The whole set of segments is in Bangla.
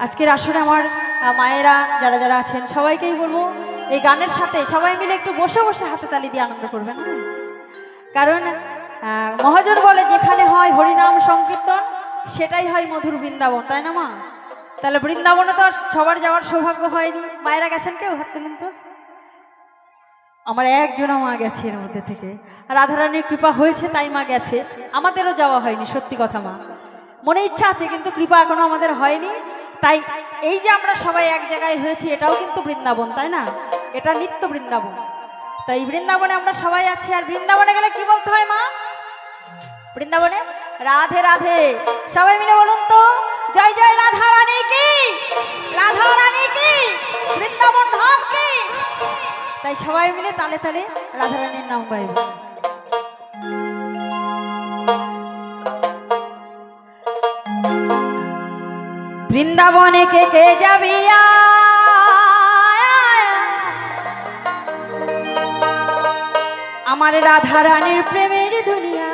আজকের আসরে আমার মায়েরা যারা যারা আছেন সবাইকেই বলবো এই গানের সাথে সবাই মিলে একটু বসে বসে হাতে তালি দিয়ে আনন্দ করবেন। কারণ মহাজন বলে যেখানে হয় হরিনাম সংকীর্তন সেটাই হয় মধুর বৃন্দাবন, তাই না মা? তাহলে বৃন্দাবনে তো সবার যাওয়ার সৌভাগ্য হয়নি। মায়েরা গেছেন কেউ? হাত তুলুন তো। আমার একজনও মা গেছে এর মধ্যে থেকে, রাধারানীর কৃপা হয়েছে তাই মা গেছে, আমাদেরও যাওয়া হয়নি। সত্যি কথা মা, মনে ইচ্ছা আছে কিন্তু কৃপা এখনো আমাদের হয়নি। তাই এই যে আমরা সবাই এক জায়গায় হয়েছি এটাও কিন্তু বৃন্দাবন, তাই না? এটা নিত্য বৃন্দাবন। তাই বৃন্দাবনে আমরা সবাই আছি। আর বৃন্দাবনে গেলে কি বলতে হয় মা? বৃন্দাবনে রাধে রাধে। সবাই মিলে বলুন তো, জয় জয় রাধা রানী কি, রাধা রানী কি, বৃন্দাবন ধাম কি। তাই সবাই মিলে তালে তালে রাধা রানীর নাম গাইব। বৃন্দাবনে কে কে যাবি আমার রাধা রানীর প্রেমের দুনিয়া।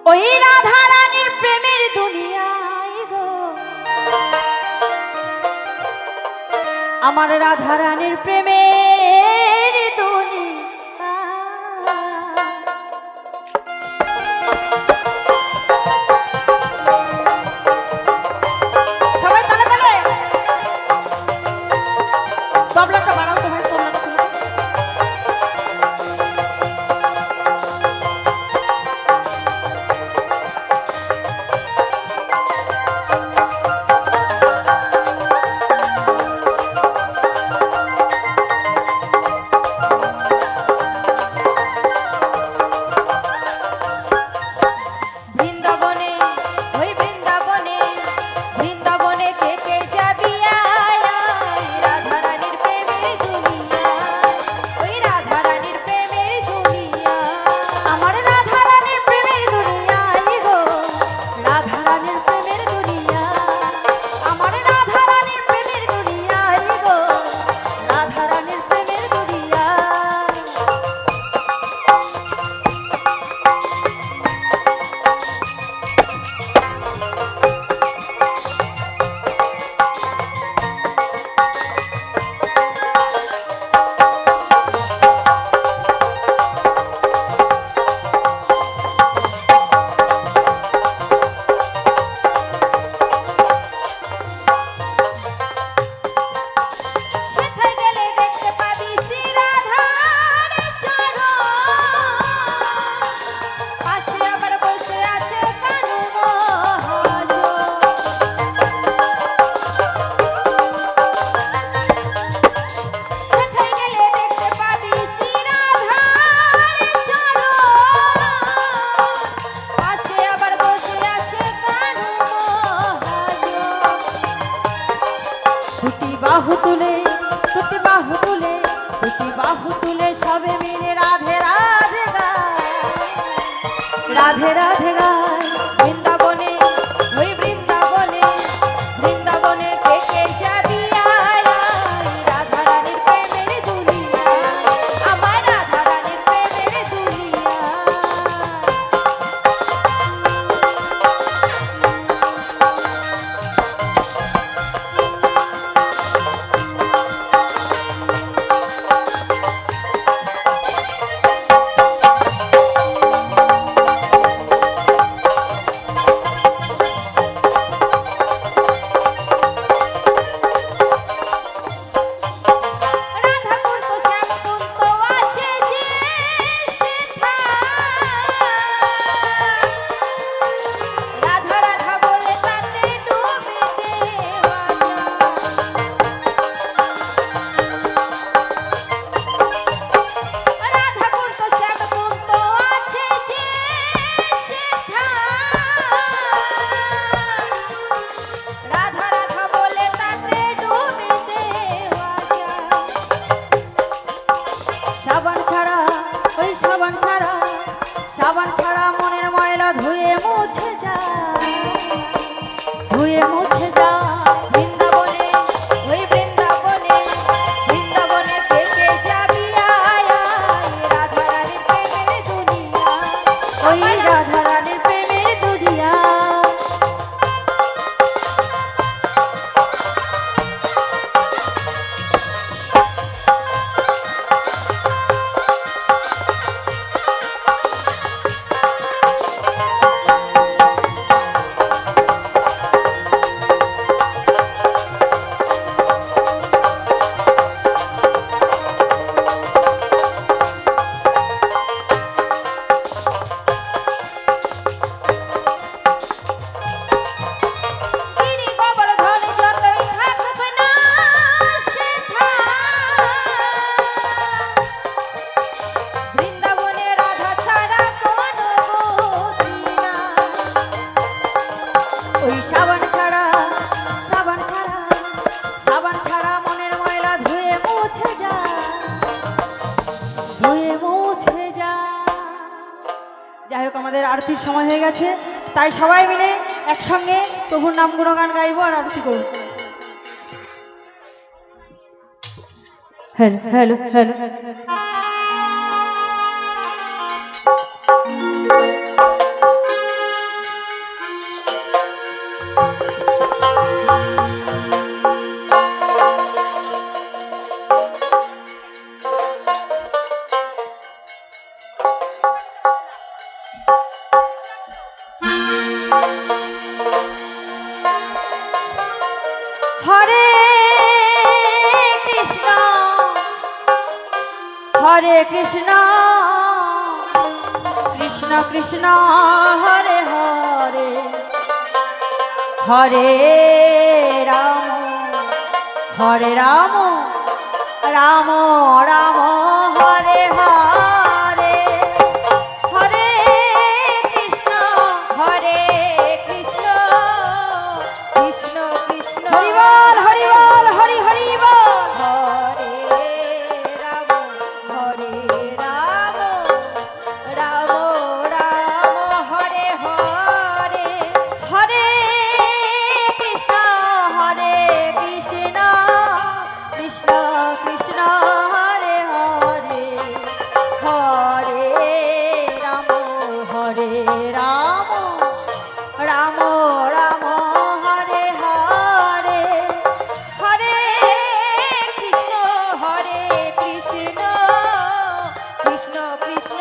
ওই রাধা রানীর প্রেমের দুনিয়ায় গো, আমার রাধা রানীর প্রেমের দুনিয়া। সবাই তালে তালে তবলাটা বাড়াও তো ভাই, তবলাটা খুলে। যাই হোক, আমাদের আরতির সময় হয়ে গেছে, তাই সবাই মিলে একসঙ্গে প্রভুর নাম গুণগান গাইবো আর আরতি করবো। Hello hello hello. Hare Krishna Hare Krishna Krishna Krishna Hare Hare Hare Ram Hare Ram Ram Ram Hare Hare Hare Krishna Hare Krishna Krishna Krishna Hari বল হরি বল হরি হরি বল। হরে রাম হরে রাম রাম রাম হরে হরে হরে কৃষ্ণ হরে কৃষ্ণ কৃষ্ণ কৃষ্ণ হরে হরে হরে রাম হরে রাম রাম রাম হরে হরে হরে কৃষ্ণ হরে কৃষ্ণ কৃষ্ণ কৃষ্ণ